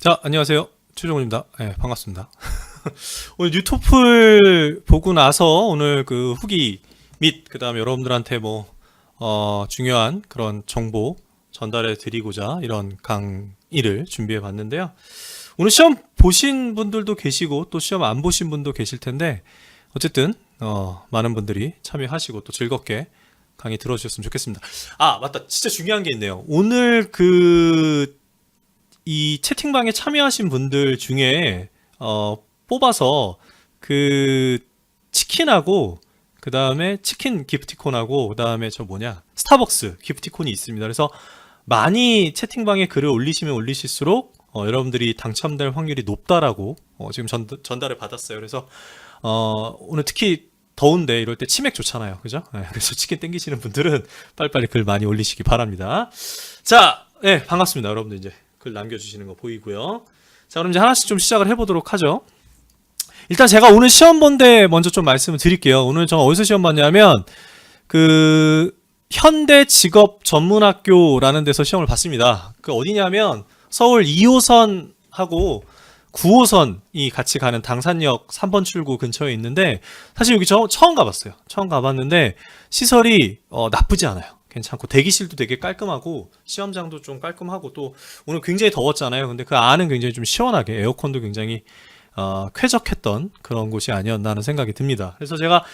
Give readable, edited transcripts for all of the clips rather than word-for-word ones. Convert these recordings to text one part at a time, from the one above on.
자, 안녕하세요. 최종훈입니다. 네, 반갑습니다. 오늘 뉴토플 보고 나서 오늘 그 후기 및 그 다음에 여러분들한테 중요한 그런 정보 전달해 드리고자 이런 강의를 준비해 봤는데요. 오늘 시험 보신 분들도 계시고 또 시험 안 보신 분도 계실 텐데 어쨌든 많은 분들이 참여하시고 또 즐겁게 강의 들어주셨으면 좋겠습니다. 아, 맞다. 진짜 중요한 게 있네요. 오늘 이 채팅방에 참여하신 분들 중에 뽑아서 그 치킨하고 그 다음에 치킨 기프티콘하고 그 다음에 스타벅스 기프티콘이 있습니다. 그래서 많이 채팅방에 글을 올리시면 올리실수록 여러분들이 당첨될 확률이 높다라고 지금 전달을 받았어요. 그래서 오늘 특히 더운데 이럴 때 치맥 좋잖아요. 그죠? 네, 그래서 치킨 땡기시는 분들은 빨리빨리 글 많이 올리시기 바랍니다. 자, 네, 반갑습니다. 여러분들 이제 글 남겨주시는 거 보이고요. 자, 그럼 이제 하나씩 좀 시작을 해보도록 하죠. 일단 제가 오늘 시험 본데 먼저 좀 말씀을 드릴게요. 오늘 저 어디서 시험 봤냐면 현대직업전문학교라는 데서 시험을 봤습니다. 그 어디냐면 서울 2호선하고 9호선이 같이 가는 당산역 3번 출구 근처에 있는데 사실 여기 저 처음 가봤어요. 처음 가봤는데 시설이 나쁘지 않아요. 괜찮고 대기실도 되게 깔끔하고 시험장도 좀 깔끔하고 또 오늘 굉장히 더웠잖아요. 근데 그 안은 굉장히 좀 시원하게 에어컨도 굉장히 쾌적했던 그런 곳이 아니었나 하는 생각이 듭니다. 그래서 제가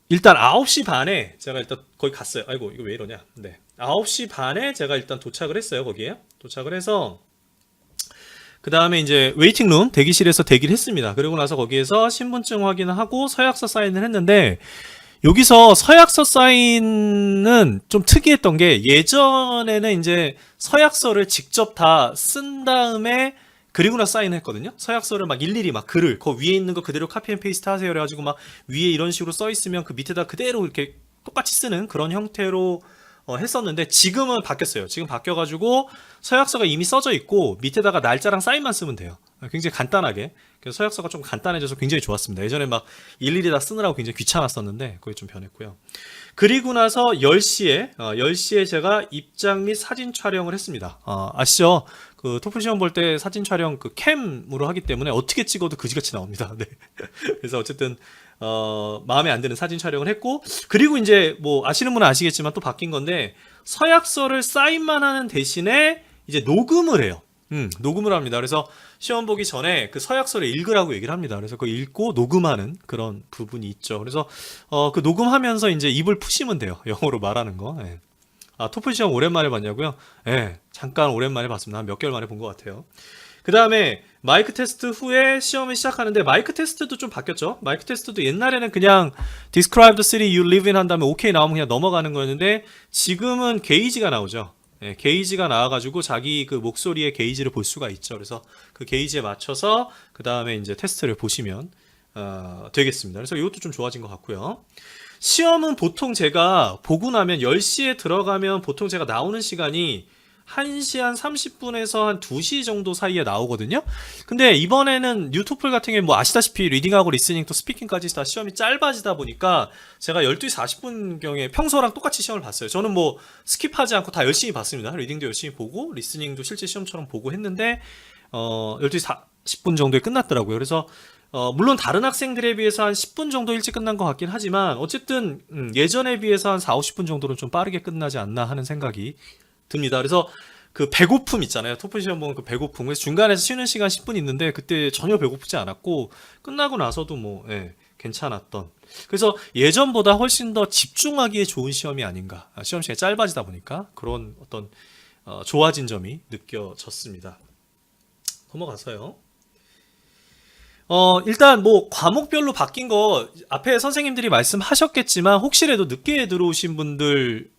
일단 9시 반에 제가 일단 거기 갔어요. 아이고 이거 왜 이러냐. 네. 9시 반에 제가 일단 도착을 했어요. 거기에 도착을 해서 그 다음에 이제 웨이팅룸 대기실에서 대기를 했습니다. 그리고 나서 거기에서 신분증 확인을 하고 서약서 사인을 했는데 여기서 서약서 사인은 좀 특이했던 게 예전에는 이제 서약서를 직접 다 쓴 다음에 그리고 나서 사인했거든요. 서약서를 막 일일이 막 글을 그 위에 있는 거 그대로 카피 앤 페이스트 하세요. 그래가지고 막 위에 이런 식으로 써 있으면 그 밑에다 그대로 이렇게 똑같이 쓰는 그런 형태로 했었는데 지금은 바뀌었어요. 지금 바뀌어가지고 서약서가 이미 써져 있고 밑에다가 날짜랑 사인만 쓰면 돼요. 굉장히 간단하게. 그래서 서약서가 좀 간단해져서 굉장히 좋았습니다. 예전에 막 일일이 다 쓰느라고 굉장히 귀찮았었는데 그게 좀 변했고요. 그리고 나서 10시에 제가 입장 및 사진 촬영을 했습니다. 아시죠? 그 토플 시험 볼 때 사진 촬영 그 캠으로 하기 때문에 어떻게 찍어도 그지같이 나옵니다. 네. 그래서 어쨌든 마음에 안 드는 사진 촬영을 했고 그리고 이제 아시는 분은 아시겠지만 또 바뀐 건데 서약서를 사인만 하는 대신에 이제 녹음을 해요. 녹음을 합니다. 그래서 시험 보기 전에 그 서약서를 읽으라고 얘기를 합니다. 그래서 그거 읽고 녹음하는 그런 부분이 있죠. 그래서 그 녹음하면서 이제 입을 푸시면 돼요. 영어로 말하는 거. 네. 토플 시험 오랜만에 봤냐고요? 네, 잠깐 오랜만에 봤습니다. 한 몇 개월 만에 본 것 같아요. 그 다음에 마이크 테스트 후에 시험을 시작하는데 마이크 테스트도 좀 바뀌었죠. 마이크 테스트도 옛날에는 그냥 Describe the city you live in 한 다음에 OK 나오면 그냥 넘어가는 거였는데 지금은 게이지가 나오죠. 네, 게이지가 나와가지고 자기 그 목소리의 게이지를 볼 수가 있죠. 그래서 그 게이지에 맞춰서 그 다음에 이제 테스트를 보시면 되겠습니다. 그래서 이것도 좀 좋아진 것 같고요. 시험은 보통 제가 보고 나면 10시에 들어가면 보통 제가 나오는 시간이 1시 한 30분에서 한 2시 정도 사이에 나오거든요. 근데 이번에는 뉴토플 같은 경우에 아시다시피 리딩하고 리스닝 또 스피킹까지 다 시험이 짧아지다 보니까 제가 12시 40분경에 평소랑 똑같이 시험을 봤어요. 저는 스킵하지 않고 다 열심히 봤습니다. 리딩도 열심히 보고 리스닝도 실제 시험처럼 보고 했는데 12시 40분 정도에 끝났더라고요. 그래서 물론 다른 학생들에 비해서 한 10분 정도 일찍 끝난 것 같긴 하지만 어쨌든 예전에 비해서 한 4, 50분 정도는 좀 빠르게 끝나지 않나 하는 생각이 듭니다. 그래서 그 배고픔 있잖아요. 토플 시험 보면 그 배고픔. 그래서 중간에서 쉬는 시간 10분 있는데 그때 전혀 배고프지 않았고 끝나고 나서도 괜찮았던. 그래서 예전보다 훨씬 더 집중하기에 좋은 시험이 아닌가. 시험 시간이 짧아지다 보니까 그런 어떤 좋아진 점이 느껴졌습니다. 넘어가서요. 일단 과목별로 바뀐 거 앞에 선생님들이 말씀하셨겠지만 혹시라도 늦게 들어오신 분들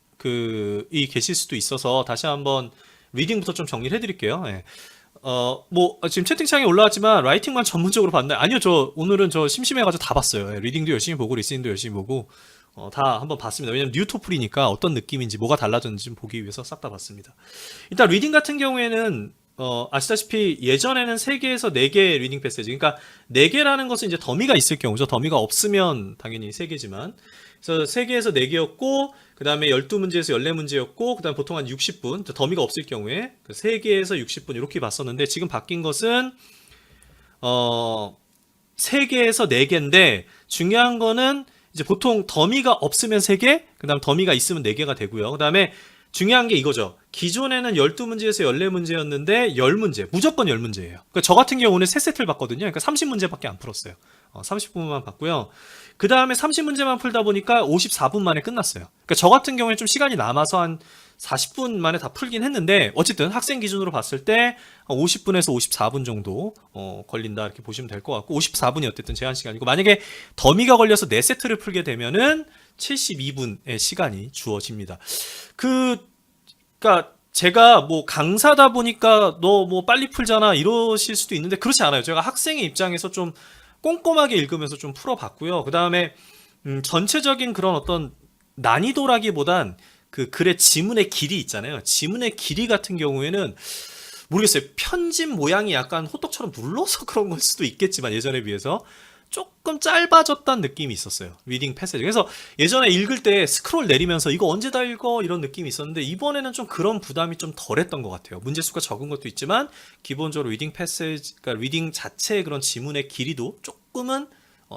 이 계실 수도 있어서 다시 한번 리딩부터 좀 정리를 해드릴게요. 예. 지금 채팅창에 올라왔지만 라이팅만 전문적으로 봤나요? 아니요, 오늘은 심심해가지고 다 봤어요. 예, 리딩도 열심히 보고 리스닝도 열심히 보고 다 한번 봤습니다. 왜냐면 뉴토플이니까 어떤 느낌인지 뭐가 달라졌는지 좀 보기 위해서 싹 다 봤습니다. 일단 리딩 같은 경우에는 아시다시피 예전에는 3개에서 4개 리딩 패스지. 그러니까 4개라는 것은 이제 더미가 있을 경우죠. 더미가 없으면 당연히 3개지만. 그래서 3개에서 4개였고, 그 다음에 12문제에서 14문제였고, 그 다음에 보통 한 60분, 더미가 없을 경우에 3개에서 60분 이렇게 봤었는데, 지금 바뀐 것은 3개에서 4개인데, 중요한 거는 이제 보통 더미가 없으면 3개, 그 다음 더미가 있으면 4개가 되고요. 그 다음에 중요한 게 이거죠. 기존에는 12문제에서 14문제였는데 10문제, 무조건 10문제예요. 그러니까 저 같은 경우는 3세트를 봤거든요. 그러니까 30문제밖에 안 풀었어요. 30분만 봤고요. 그 다음에 30문제만 풀다 보니까 54분 만에 끝났어요. 그러니까 저 같은 경우에 좀 시간이 남아서 한 40분 만에 다 풀긴 했는데, 어쨌든 학생 기준으로 봤을 때 50분에서 54분 정도 걸린다 이렇게 보시면 될 것 같고, 54분이 어쨌든 제한 시간이고, 만약에 더미가 걸려서 4세트를 풀게 되면은 72분의 시간이 주어집니다. 그러니까 제가 뭐 강사다 보니까 너 뭐 빨리 풀잖아 이러실 수도 있는데, 그렇지 않아요. 제가 학생의 입장에서 좀 꼼꼼하게 읽으면서 좀 풀어봤고요. 그 다음에 전체적인 그런 어떤 난이도라기보단 그 글의 지문의 길이 있잖아요. 지문의 길이 같은 경우에는 모르겠어요. 편집 모양이 약간 호떡처럼 눌러서 그런 걸 수도 있겠지만, 예전에 비해서 조금 짧아졌다는 느낌이 있었어요. 리딩 패세지. 그래서 예전에 읽을 때 스크롤 내리면서 이거 언제 다 읽어? 이런 느낌이 있었는데, 이번에는 좀 그런 부담이 좀 덜했던 것 같아요. 문제 수가 적은 것도 있지만 기본적으로 리딩 패세지, 그러니까 리딩 자체의 그런 지문의 길이도 조금은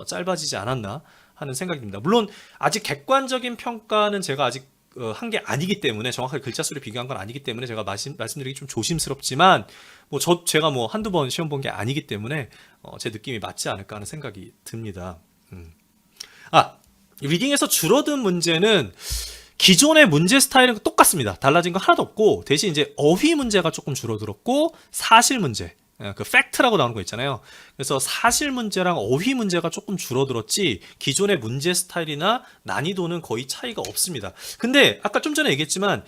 짧아지지 않았나 하는 생각이 듭니다. 물론 아직 객관적인 평가는 제가 아직 한 게 아니기 때문에, 정확하게 글자 수를 비교한 건 아니기 때문에 제가 말씀드리기 좀 조심스럽지만, 뭐 제가 뭐 한두 번 시험 본 게 아니기 때문에 제 느낌이 맞지 않을까 하는 생각이 듭니다. 리딩에서 줄어든 문제는 기존의 문제 스타일은 똑같습니다. 달라진 거 하나도 없고, 대신 이제 어휘 문제가 조금 줄어들었고, 사실 문제, 그 팩트라고 나오는 거 있잖아요. 그래서 사실 문제랑 어휘 문제가 조금 줄어들었지, 기존의 문제 스타일이나 난이도는 거의 차이가 없습니다. 근데 아까 좀 전에 얘기했지만,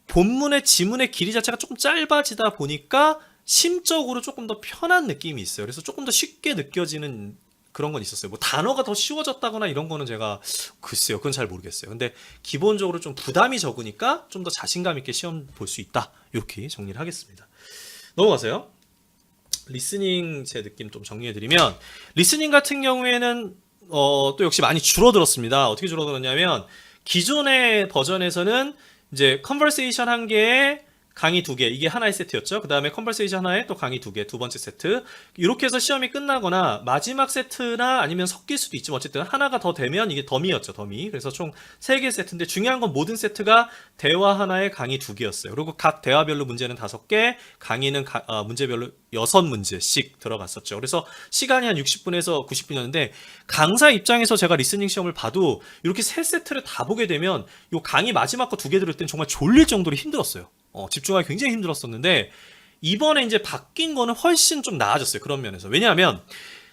본문의 지문의 길이 자체가 조금 짧아지다 보니까 심적으로 조금 더 편한 느낌이 있어요. 그래서 조금 더 쉽게 느껴지는 그런 건 있었어요. 뭐 단어가 더 쉬워졌다거나 이런 거는 제가 글쎄요, 그건 잘 모르겠어요. 근데 기본적으로 좀 부담이 적으니까 좀 더 자신감 있게 시험 볼 수 있다, 이렇게 정리를 하겠습니다. 넘어가세요. 리스닝 제 느낌 좀 정리해드리면, 리스닝 같은 경우에는 또 역시 많이 줄어들었습니다. 어떻게 줄어들었냐면, 기존의 버전에서는 이제 컨버세이션 한 개에 강의 2개, 이게 하나의 세트였죠. 그 다음에 컨버세이션 하나에 또 강의 2개, 두 번째 세트. 이렇게 해서 시험이 끝나거나 마지막 세트나 아니면 섞일 수도 있지만, 어쨌든 하나가 더 되면 이게 더미였죠, 더미. 그래서 총 3개 세트인데, 중요한 건 모든 세트가 대화 하나에 강의 2개였어요. 그리고 각 대화별로 문제는 5개, 강의는 문제별로 6문제씩 들어갔었죠. 그래서 시간이 한 60분에서 90분이었는데, 강사 입장에서 제가 리스닝 시험을 봐도 이렇게 3세트를 다 보게 되면 이 강의 마지막 거 2개 들을 땐 정말 졸릴 정도로 힘들었어요. 집중하기 굉장히 힘들었었는데, 이번에 이제 바뀐 거는 훨씬 좀 나아졌어요. 그런 면에서. 왜냐하면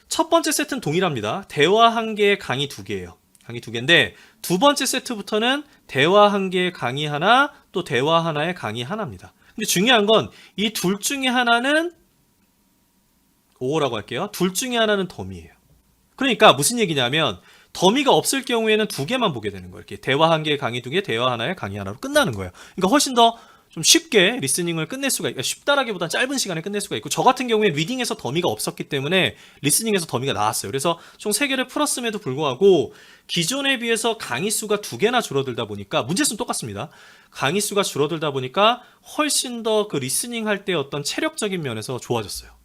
첫 번째 세트는 동일합니다. 대화 1개에 강의 2개예요. 강의 2개인데, 두 번째 세트부터는 대화 1개에 강의 하나, 또 대화 하나에 강의 하나입니다. 근데 중요한 건 이 둘 중에 하나는 오어라고 할게요. 둘 중에 하나는 더미예요. 그러니까 무슨 얘기냐면, 더미가 없을 경우에는 2개만 보게 되는 거예요. 이렇게 대화 1개에 강의 2개, 대화 하나에 강의 하나로 끝나는 거예요. 그러니까 훨씬 더 좀 쉽게 리스닝을 끝낼 수가 있고, 쉽다라기보다 짧은 시간에 끝낼 수가 있고, 저 같은 경우에 리딩에서 더미가 없었기 때문에 리스닝에서 더미가 나왔어요. 그래서 총 3개를 풀었음에도 불구하고 기존에 비해서 강의 수가 2개나 줄어들다 보니까, 문제 수는 똑같습니다. 강의 수가 줄어들다 보니까 훨씬 더 그 리스닝 할 때 어떤 체력적인 면에서 좋아졌어요.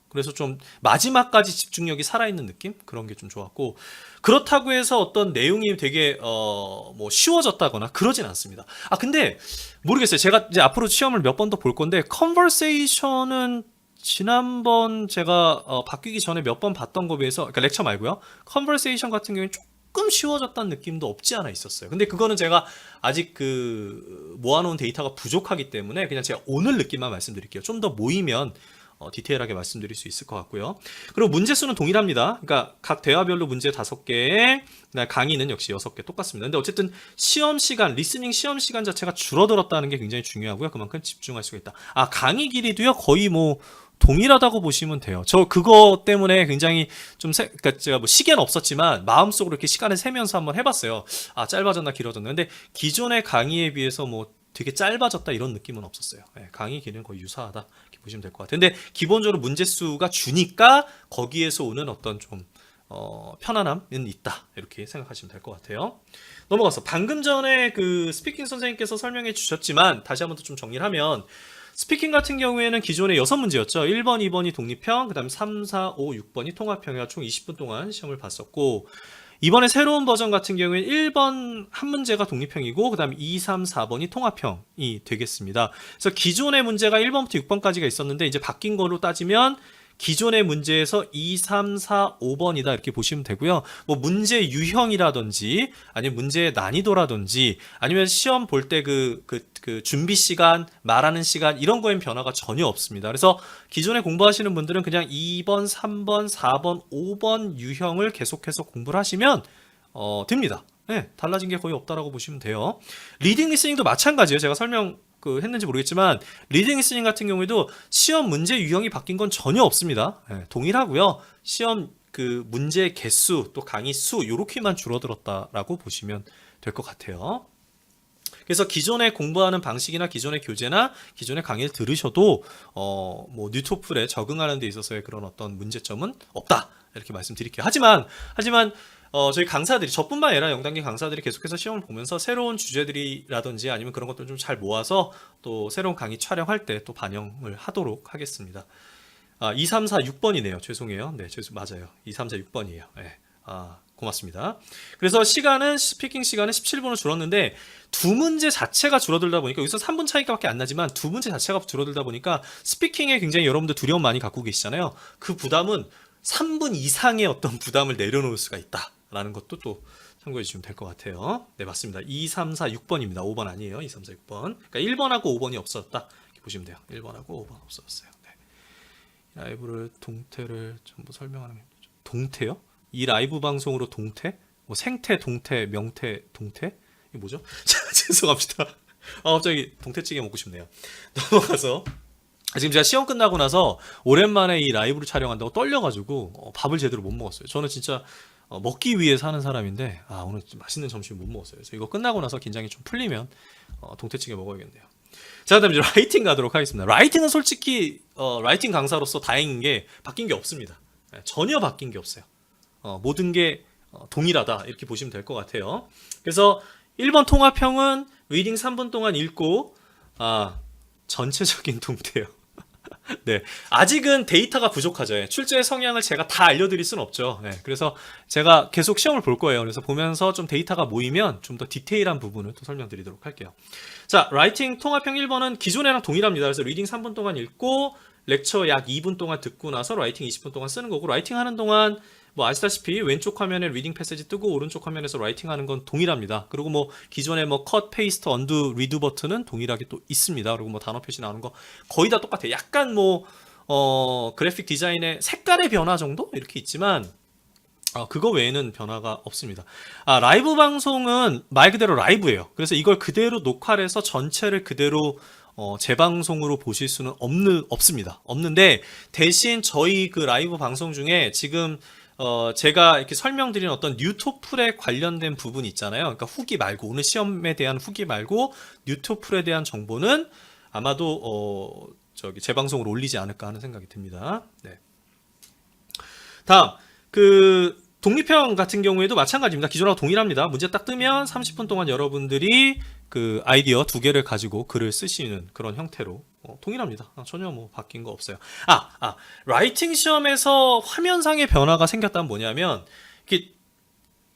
그래서 좀 마지막까지 집중력이 살아있는 느낌? 그런 게 좀 좋았고, 그렇다고 해서 어떤 내용이 되게 뭐 쉬워졌다거나 그러진 않습니다. 근데 모르겠어요. 제가 이제 앞으로 시험을 몇 번 더 볼 건데, 컨버세이션은 지난번 제가 바뀌기 전에 몇 번 봤던 거에 비해서, 그러니까 렉처 말고요, 컨버세이션 같은 경우는 조금 쉬워졌다는 느낌도 없지 않아 있었어요. 근데 그거는 제가 아직 모아놓은 데이터가 부족하기 때문에 그냥 제가 오늘 느낌만 말씀드릴게요. 좀 더 모이면 디테일하게 말씀드릴 수 있을 것 같고요. 그리고 문제 수는 동일합니다. 그러니까 각 대화별로 문제 5개에 강의는 역시 6개 똑같습니다. 근데 어쨌든 시험 시간, 리스닝 시험 시간 자체가 줄어들었다는 게 굉장히 중요하고요. 그만큼 집중할 수가 있다. 강의 길이도요, 거의 뭐 동일하다고 보시면 돼요. 저 그거 때문에 굉장히 그러니까 제가 뭐 시계는 없었지만 마음속으로 이렇게 시간을 세면서 한번 해봤어요. 짧아졌나 길어졌나. 근데 기존의 강의에 비해서 뭐 되게 짧아졌다 이런 느낌은 없었어요. 강의 길이는 거의 유사하다 이렇게 보시면 될 것 같아요. 근데 기본적으로 문제 수가 주니까 거기에서 오는 어떤 좀 편안함은 있다. 이렇게 생각하시면 될 것 같아요. 넘어가서 방금 전에 그 스피킹 선생님께서 설명해 주셨지만 다시 한번 더 좀 정리를 하면 스피킹 같은 경우에는 기존에 6문제였죠. 1번, 2번이 독립형, 그 다음에 3, 4, 5, 6번이 통합형이라 총 20분 동안 시험을 봤었고 이번에 새로운 버전 같은 경우에는 1번 한 문제가 독립형이고 그 다음에 2, 3, 4번이 통합형이 되겠습니다. 그래서 기존의 문제가 1번부터 6번까지가 있었는데 이제 바뀐 거로 따지면 기존의 문제에서 2, 3, 4, 5번이다 이렇게 보시면 되고요. 뭐 문제 유형이라든지 아니면 문제의 난이도라든지 아니면 시험 볼 때 그 준비 시간, 말하는 시간 이런 거엔 변화가 전혀 없습니다. 그래서 기존에 공부하시는 분들은 그냥 2번, 3번, 4번, 5번 유형을 계속해서 공부를 하시면 됩니다. 네, 달라진 게 거의 없다라고 보시면 돼요. 리딩 리스닝도 마찬가지예요. 제가 설명 했는지 모르겠지만 리딩 리스닝 같은 경우에도 시험 문제 유형이 바뀐 건 전혀 없습니다. 네, 동일하고요. 시험 그 문제 개수 또 강의 수 요렇게만 줄어들었다라고 보시면 될 것 같아요. 그래서 기존에 공부하는 방식이나 기존의 교재나 기존의 강의를 들으셔도 뭐 뉴토플에 적응하는 데 있어서의 그런 어떤 문제점은 없다 이렇게 말씀드릴게요. 하지만 저희 강사들이 저뿐만 아니라 영단계 강사들이 계속해서 시험을 보면서 새로운 주제들이라든지 아니면 그런 것들 좀 잘 모아서 또 새로운 강의 촬영할 때 또 반영을 하도록 하겠습니다. 2, 3, 4, 6번이네요. 죄송해요. 네, 맞아요. 2, 3, 4, 6번이에요. 네. 고맙습니다. 그래서 스피킹 시간은 17분으로 줄었는데 두 문제 자체가 줄어들다 보니까 여기서 3분 차이밖에 안 나지만 두 문제 자체가 줄어들다 보니까 스피킹에 굉장히 여러분들 두려움 많이 갖고 계시잖아요. 그 부담은 3분 이상의 어떤 부담을 내려놓을 수가 있다라는 것도 또 참고해 주시면 될 것 같아요. 네, 맞습니다. 2, 3, 4, 6번입니다. 5번 아니에요. 2, 3, 4, 6번. 그러니까 1번하고 5번이 없었다. 이렇게 보시면 돼요. 1번하고 5번 없었어요. 네. 라이브를 동태를 전부 설명하는 게 동태요? 이 라이브 방송으로 동태? 뭐 생태, 동태, 명태, 동태? 이게 뭐죠? 죄송합니다. 갑자기 동태찌개 먹고 싶네요. 넘어가서 지금 제가 시험 끝나고 나서 오랜만에 이 라이브를 촬영한다고 떨려가지고 밥을 제대로 못 먹었어요. 저는 진짜 먹기 위해 사는 사람인데 오늘 좀 맛있는 점심을 못 먹었어요. 그래서 이거 끝나고 나서 긴장이 좀 풀리면 동태찌개 먹어야겠네요. 자, 그다음 이제 라이팅 가도록 하겠습니다. 라이팅은 솔직히 라이팅 강사로서 다행인 게 바뀐 게 없습니다. 전혀 바뀐 게 없어요. 모든 게 동일하다 이렇게 보시면 될 것 같아요. 그래서 1번 통합형은 리딩 3분 동안 읽고 전체적인 동태요. 네, 아직은 데이터가 부족하죠. 출제 성향을 제가 다 알려드릴 수는 없죠. 네, 그래서 제가 계속 시험을 볼 거예요. 그래서 보면서 좀 데이터가 모이면 좀 더 디테일한 부분을 또 설명드리도록 할게요. 자, 라이팅 통합형 1번은 기존이랑 동일합니다. 그래서 리딩 3분 동안 읽고 렉처 약 2분 동안 듣고 나서 라이팅 20분 동안 쓰는 거고 라이팅 하는 동안 뭐 아시다시피 왼쪽 화면에 리딩 패시지 뜨고 오른쪽 화면에서 라이팅 하는 건 동일합니다. 그리고 뭐 기존에 뭐 컷, 페이스트, 언두, 리드 버튼은 동일하게 또 있습니다. 그리고 뭐 단어 표시 나오는 거 거의 다 똑같아요. 약간 뭐 그래픽 디자인의 색깔의 변화 정도 이렇게 있지만 그거 외에는 변화가 없습니다. 라이브 방송은 말 그대로 라이브예요. 그래서 이걸 그대로 녹화를 해서 전체를 그대로 재방송으로 보실 수는 없습니다. 없는데 대신 저희 그 라이브 방송 중에 지금 제가 이렇게 설명드린 어떤 뉴토플에 관련된 부분 있잖아요. 그러니까 후기 말고 오늘 시험에 대한 후기 말고 뉴토플에 대한 정보는 아마도 재방송으로 올리지 않을까 하는 생각이 듭니다. 네. 다음 그 독립형 같은 경우에도 마찬가지입니다. 기존하고 동일합니다. 문제 딱 뜨면 30분 동안 여러분들이 그 아이디어 2개를 가지고 글을 쓰시는 그런 형태로 동일합니다. 전혀 뭐 바뀐 거 없어요. 라이팅 시험에서 화면상의 변화가 생겼다면 뭐냐면 이렇게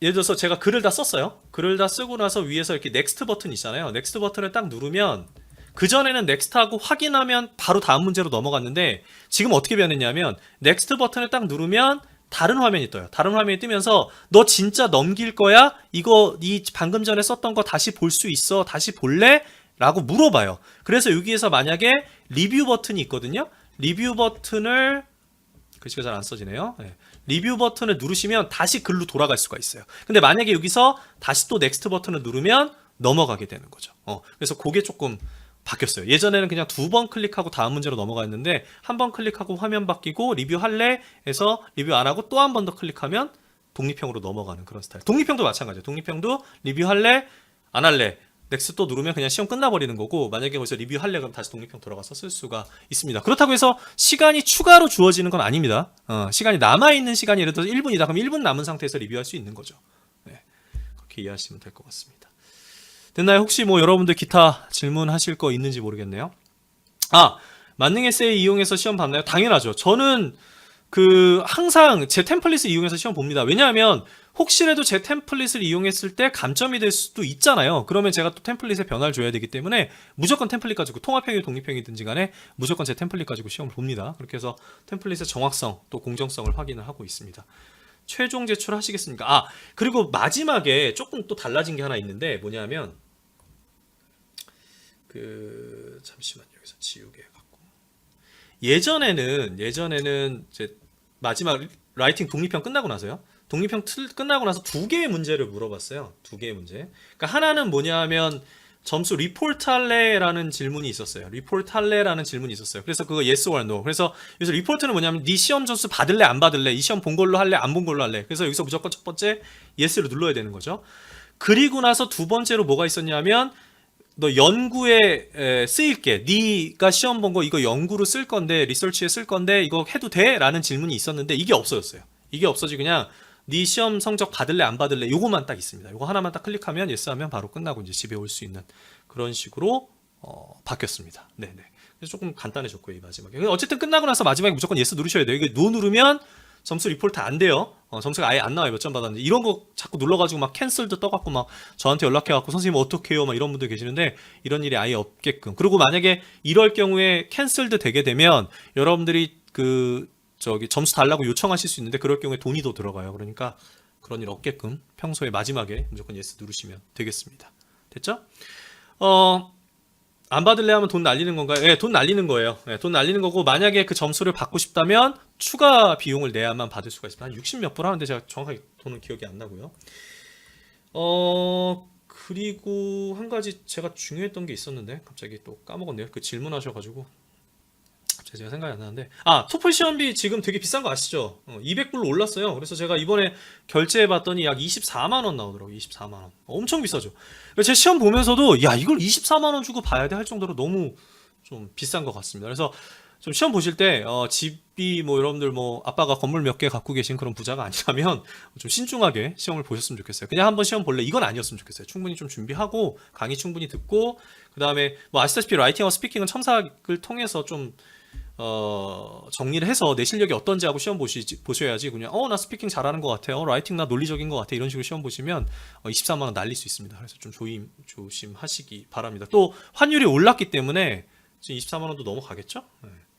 예를 들어서 제가 글을 다 썼어요. 글을 다 쓰고 나서 위에서 이렇게 넥스트 버튼 있잖아요. 넥스트 버튼을 딱 누르면 그전에는 넥스트하고 확인하면 바로 다음 문제로 넘어갔는데 지금 어떻게 변했냐면 넥스트 버튼을 딱 누르면 다른 화면이 떠요. 다른 화면이 뜨면서 너 진짜 넘길 거야? 이거 네 방금 전에 썼던 거 다시 볼 수 있어? 다시 볼래? 라고 물어봐요. 그래서 여기에서 만약에 리뷰 버튼이 있거든요. 리뷰 버튼을 글씨가 잘 안 써지네요. 네. 리뷰 버튼을 누르시면 다시 글로 돌아갈 수가 있어요. 근데 만약에 여기서 다시 또 넥스트 버튼을 누르면 넘어가게 되는 거죠. 그래서 그게 조금 바뀌었어요. 예전에는 그냥 2번 클릭하고 다음 문제로 넘어갔는데 한 번 클릭하고 화면 바뀌고 리뷰할래 해서 리뷰 안 하고 또 한 번 더 클릭하면 독립형으로 넘어가는 그런 스타일. 독립형도 마찬가지예요. 독립형도 리뷰할래 안 할래 넥스트 또 누르면 그냥 시험 끝나버리는 거고, 만약에 거기서 리뷰할래 그럼 다시 독립형 들어가서 쓸 수가 있습니다. 그렇다고 해서 시간이 추가로 주어지는 건 아닙니다. 시간이 남아있는 시간이 예를 들어서 1분이다 그럼 1분 남은 상태에서 리뷰할 수 있는 거죠. 네, 그렇게 이해하시면 될 것 같습니다. 됐나요? 혹시 뭐 여러분들 기타 질문하실 거 있는지 모르겠네요. 만능 에세이 이용해서 시험 봤나요? 당연하죠. 저는 항상 제 템플릿을 이용해서 시험 봅니다. 왜냐하면 혹시라도 제 템플릿을 이용했을 때 감점이 될 수도 있잖아요. 그러면 제가 또 템플릿에 변화를 줘야 되기 때문에 무조건 템플릿 가지고 통합형이 독립형이든지 간에 무조건 제 템플릿 가지고 시험을 봅니다. 그렇게 해서 템플릿의 정확성 또 공정성을 확인을 하고 있습니다. 최종 제출하시겠습니까? 그리고 마지막에 조금 또 달라진 게 하나 있는데 뭐냐면 잠시만요. 여기서 지우개 갖고 예전에는 이제 마지막 라이팅 독립형 끝나고 나서요. 독립형 끝나고 나서 두 개의 문제를 물어봤어요. 두 개의 문제. 그러니까 하나는 뭐냐면 점수 리포트 할래라는 질문이 있었어요. 리포트 할래라는 질문이 있었어요. 그래서 그거 yes or no. 그래서 여기서 리포트는 뭐냐면 네 시험 점수 받을래 안 받을래? 이 시험 본 걸로 할래 안 본 걸로 할래? 그래서 여기서 무조건 첫 번째 yes를 눌러야 되는 거죠. 그리고 나서 두 번째로 뭐가 있었냐면 너 연구에 쓰일게. 네가 시험 본 거 이거 연구로 쓸 건데 리서치에 쓸 건데 이거 해도 돼? 라는 질문이 있었는데 이게 없어졌어요. 이게 없어지고 그냥 네 시험 성적 받을래 안 받을래 요거만 딱 있습니다. 요거 하나만 딱 클릭하면 yes 하면 바로 끝나고 이제 집에 올 수 있는 그런 식으로 바뀌었습니다. 네네. 그래서 조금 간단해졌고요. 이 마지막에. 어쨌든 끝나고 나서 마지막에 무조건 yes 누르셔야 돼요. 이게 no 누르면 점수 리포트 안 돼요. 점수가 아예 안 나와요. 몇 점 받았는데. 이런 거 자꾸 눌러가지고 막 캔슬도 떠갖고 막 저한테 연락해갖고 선생님 어떡해요? 막 이런 분들 계시는데 이런 일이 아예 없게끔. 그리고 만약에 이럴 경우에 캔슬도 되게 되면 여러분들이 점수 달라고 요청하실 수 있는데 그럴 경우에 돈이 더 들어가요. 그러니까 그런 일 없게끔 평소에 마지막에 무조건 yes 누르시면 되겠습니다. 됐죠? 안 받을래 하면 돈 날리는 건가요? 네, 돈 날리는 거예요. 네, 돈 날리는 거고 만약에 그 점수를 받고 싶다면 추가 비용을 내야만 받을 수가 있습니다. 한 60 몇 불 하는데 제가 정확하게 돈은 기억이 안 나고요. 그리고 한 가지 제가 중요했던 게 있었는데 갑자기 또 까먹었네요. 질문하셔가지고 제가 생각이 안 나는데 토플 시험비 지금 되게 비싼 거 아시죠? 200불로 올랐어요. 그래서 제가 이번에 결제해 봤더니 약 24만 원 나오더라고요. 24만 원. 엄청 비싸죠. 제 시험 보면서도 야 이걸 24만 원 주고 봐야 돼 할 정도로 너무 좀 비싼 것 같습니다. 그래서 좀 시험 보실 때 집이 뭐 여러분들 뭐 아빠가 건물 몇 개 갖고 계신 그런 부자가 아니라면 좀 신중하게 시험을 보셨으면 좋겠어요. 그냥 한번 시험 볼래 이건 아니었으면 좋겠어요. 충분히 좀 준비하고 강의 충분히 듣고 그 다음에 뭐 아시다시피 라이팅하고 스피킹은 첨삭을 통해서 좀 정리를 해서 내 실력이 어떤지 하고 시험 보셔야지 그냥 나 스피킹 잘하는 것 같아. 라이팅 나 논리적인 것 같아. 이런 식으로 시험 보시면 24만 원 날릴 수 있습니다. 그래서 좀 조심하시기 바랍니다. 또 환율이 올랐기 때문에 지금 24만 원도 넘어가겠죠? 네.